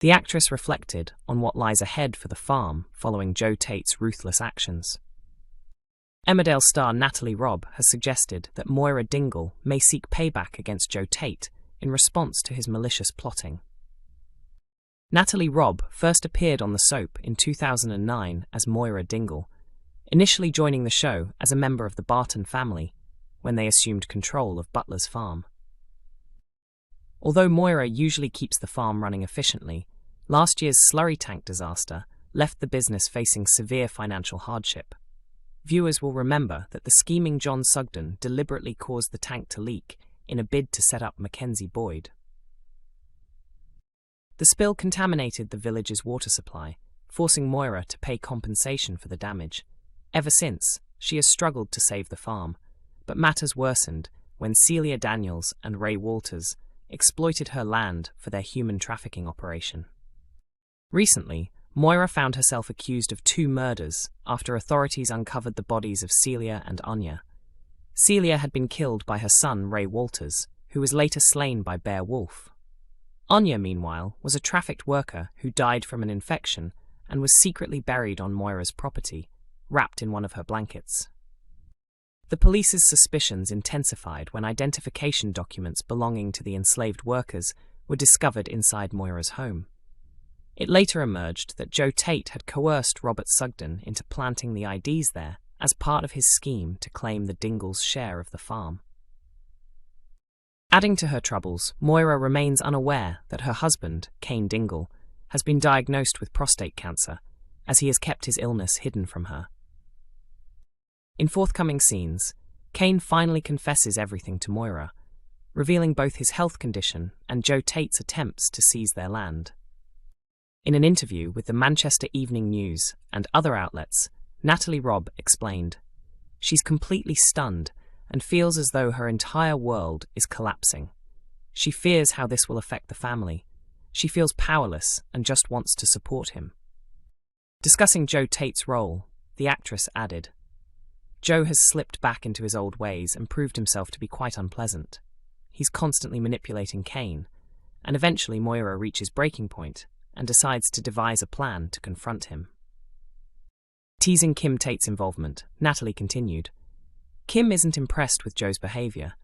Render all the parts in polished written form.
The actress reflected on what lies ahead for the farm following Joe Tate's ruthless actions. Emmerdale star Natalie Robb has suggested that Moira Dingle may seek payback against Joe Tate in response to his malicious plotting. Natalie Robb first appeared on the soap in 2009 as Moira Dingle, initially joining the show as a member of the Barton family when they assumed control of Butler's farm. Although Moira usually keeps the farm running efficiently, last year's slurry tank disaster left the business facing severe financial hardship. Viewers will remember that the scheming John Sugden deliberately caused the tank to leak in a bid to set up Mackenzie Boyd. The spill contaminated the village's water supply, forcing Moira to pay compensation for the damage. Ever since, she has struggled to save the farm, but matters worsened when Celia Daniels and Ray Walters exploited her land for their human trafficking operation. Recently, Moira found herself accused of 2 murders after authorities uncovered the bodies of Celia and Anya. Celia had been killed by her son Ray Walters, who was later slain by Bear Wolf. Anya, meanwhile, was a trafficked worker who died from an infection and was secretly buried on Moira's property, wrapped in one of her blankets. The police's suspicions intensified when identification documents belonging to the enslaved workers were discovered inside Moira's home. It later emerged that Joe Tate had coerced Robert Sugden into planting the IDs there as part of his scheme to claim the Dingles' share of the farm. Adding to her troubles, Moira remains unaware that her husband, Cain Dingle, has been diagnosed with prostate cancer, as he has kept his illness hidden from her. In forthcoming scenes, Cain finally confesses everything to Moira, revealing both his health condition and Joe Tate's attempts to seize their land. In an interview with the Manchester Evening News and other outlets, Natalie Robb explained, "She's completely stunned and feels as though her entire world is collapsing. She fears how this will affect the family. She feels powerless and just wants to support him." Discussing Joe Tate's role, the actress added, "Joe has slipped back into his old ways and proved himself to be quite unpleasant. He's constantly manipulating Cain, and eventually Moira reaches breaking point and decides to devise a plan to confront him." Teasing Kim Tate's involvement, Natalie continued, "Kim isn't impressed with Joe's behavior.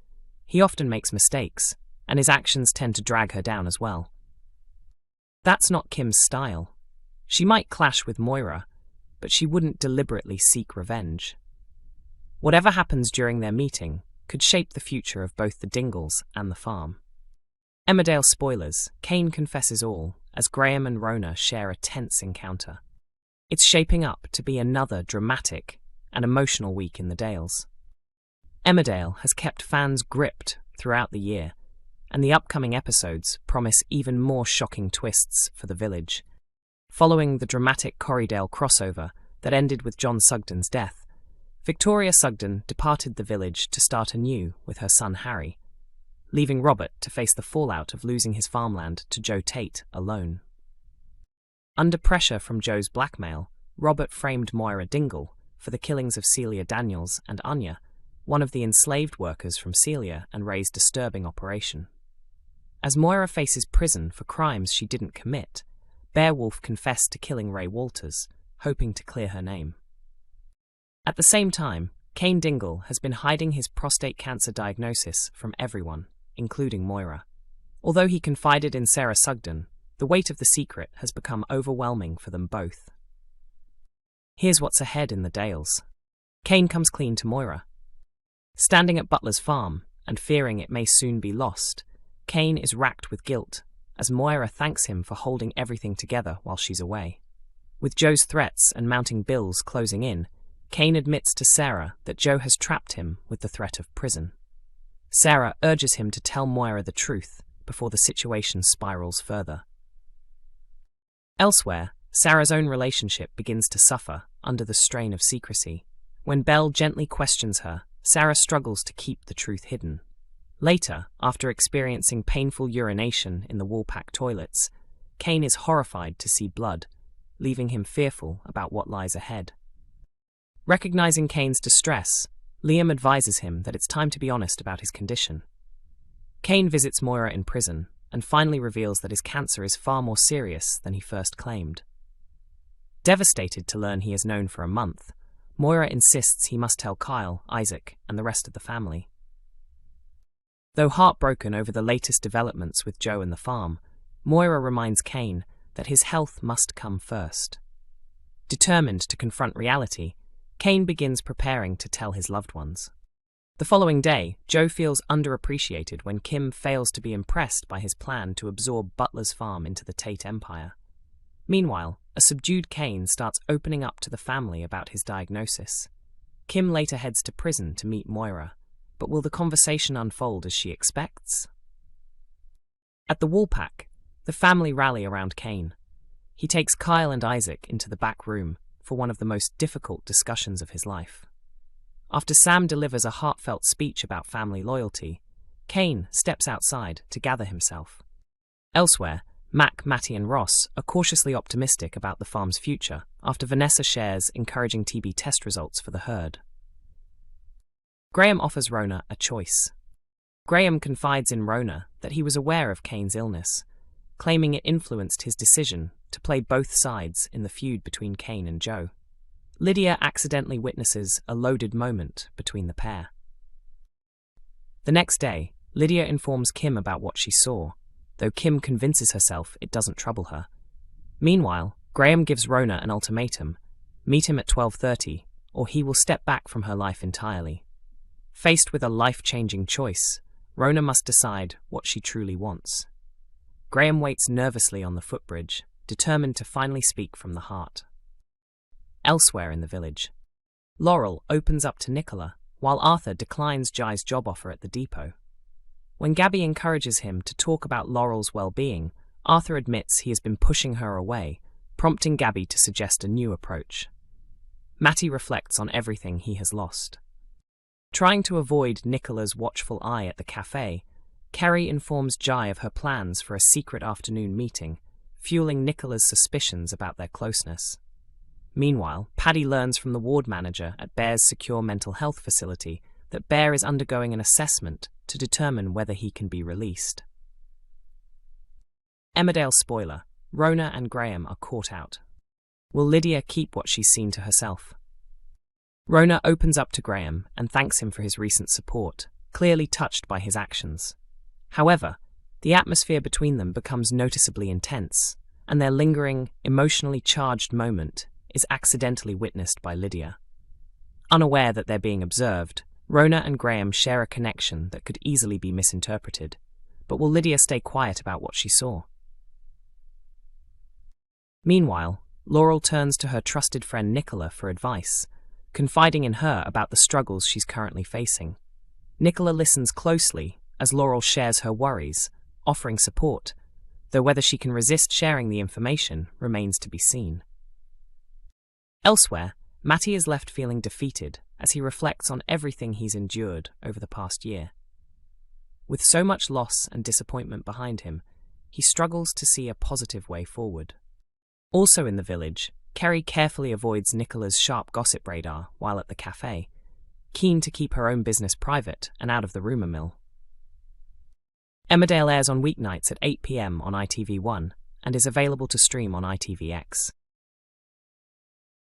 He often makes mistakes, and his actions tend to drag her down as well. That's not Kim's style. She might clash with Moira, but she wouldn't deliberately seek revenge. Whatever happens during their meeting could shape the future of both the Dingles and the farm." Emmerdale spoilers, Cain confesses all, as Graham and Rona share a tense encounter. It's shaping up to be another dramatic and emotional week in the Dales. Emmerdale has kept fans gripped throughout the year, and the upcoming episodes promise even more shocking twists for the village. Following the dramatic Corriedale crossover that ended with John Sugden's death, Victoria Sugden departed the village to start anew with her son Harry, leaving Robert to face the fallout of losing his farmland to Joe Tate alone. Under pressure from Joe's blackmail, Robert framed Moira Dingle for the killings of Celia Daniels and Anya, one of the enslaved workers from Celia and Ray's disturbing operation. As Moira faces prison for crimes she didn't commit, Beowulf confessed to killing Ray Walters, hoping to clear her name. At the same time, Cain Dingle has been hiding his prostate cancer diagnosis from everyone, including Moira. Although he confided in Sarah Sugden, the weight of the secret has become overwhelming for them both. Here's what's ahead in the Dales. Cain comes clean to Moira. Standing at Butler's farm and fearing it may soon be lost, Cain is racked with guilt as Moira thanks him for holding everything together while she's away. With Joe's threats and mounting bills closing in, Cain admits to Sarah that Joe has trapped him with the threat of prison. Sarah urges him to tell Moira the truth before the situation spirals further. Elsewhere, Sarah's own relationship begins to suffer under the strain of secrecy. When Belle gently questions her, Sarah struggles to keep the truth hidden. Later, after experiencing painful urination in the Woolpack toilets, Cain is horrified to see blood, leaving him fearful about what lies ahead. Recognizing Cain's distress, Liam advises him that it's time to be honest about his condition. Cain visits Moira in prison, and finally reveals that his cancer is far more serious than he first claimed. Devastated to learn he is known for a month, Moira insists he must tell Kyle, Isaac, and the rest of the family. Though heartbroken over the latest developments with Joe and the farm, Moira reminds Cain that his health must come first. Determined to confront reality, Cain begins preparing to tell his loved ones. The following day, Joe feels underappreciated when Kim fails to be impressed by his plan to absorb Butler's farm into the Tate empire. Meanwhile, a subdued Cain starts opening up to the family about his diagnosis. Kim later heads to prison to meet Moira, but will the conversation unfold as she expects? At the Woolpack, the family rally around Cain. He takes Kyle and Isaac into the back room for one of the most difficult discussions of his life. After Sam delivers a heartfelt speech about family loyalty, Cain steps outside to gather himself. Elsewhere, Mac, Matty and Ross are cautiously optimistic about the farm's future after Vanessa shares encouraging TB test results for the herd. Graham offers Rona a choice. Graham confides in Rona that he was aware of Cain's illness, claiming it influenced his decision to play both sides in the feud between Cain and Joe. Lydia accidentally witnesses a loaded moment between the pair. The next day, Lydia informs Kim about what she saw, though Kim convinces herself it doesn't trouble her. Meanwhile, Graham gives Rona an ultimatum: meet him at 12:30, or he will step back from her life entirely. Faced with a life-changing choice, Rona must decide what she truly wants. Graham waits nervously on the footbridge, determined to finally speak from the heart. Elsewhere in the village, Laurel opens up to Nicola, while Arthur declines Jai's job offer at the depot. When Gabby encourages him to talk about Laurel's well-being, Arthur admits he has been pushing her away, prompting Gabby to suggest a new approach. Matty reflects on everything he has lost. Trying to avoid Nicola's watchful eye at the cafe, Kerry informs Jai of her plans for a secret afternoon meeting, fueling Nicola's suspicions about their closeness. Meanwhile, Paddy learns from the ward manager at Bear's secure mental health facility that Bear is undergoing an assessment to determine whether he can be released. Emmerdale spoiler: Rona and Graham are caught out. Will Lydia keep what she's seen to herself? Rona opens up to Graham and thanks him for his recent support, clearly touched by his actions. However, the atmosphere between them becomes noticeably intense, and their lingering, emotionally charged moment is accidentally witnessed by Lydia. Unaware that they're being observed, Rona and Graham share a connection that could easily be misinterpreted, but will Lydia stay quiet about what she saw? Meanwhile, Laurel turns to her trusted friend Nicola for advice, confiding in her about the struggles she's currently facing. Nicola listens closely as Laurel shares her worries, offering support, though whether she can resist sharing the information remains to be seen. Elsewhere, Matty is left feeling defeated as he reflects on everything he's endured over the past year. With so much loss and disappointment behind him, he struggles to see a positive way forward. Also in the village, Kerry carefully avoids Nicola's sharp gossip radar while at the cafe, keen to keep her own business private and out of the rumour mill. Emmerdale airs on weeknights at 8 p.m. on ITV1 and is available to stream on ITVX.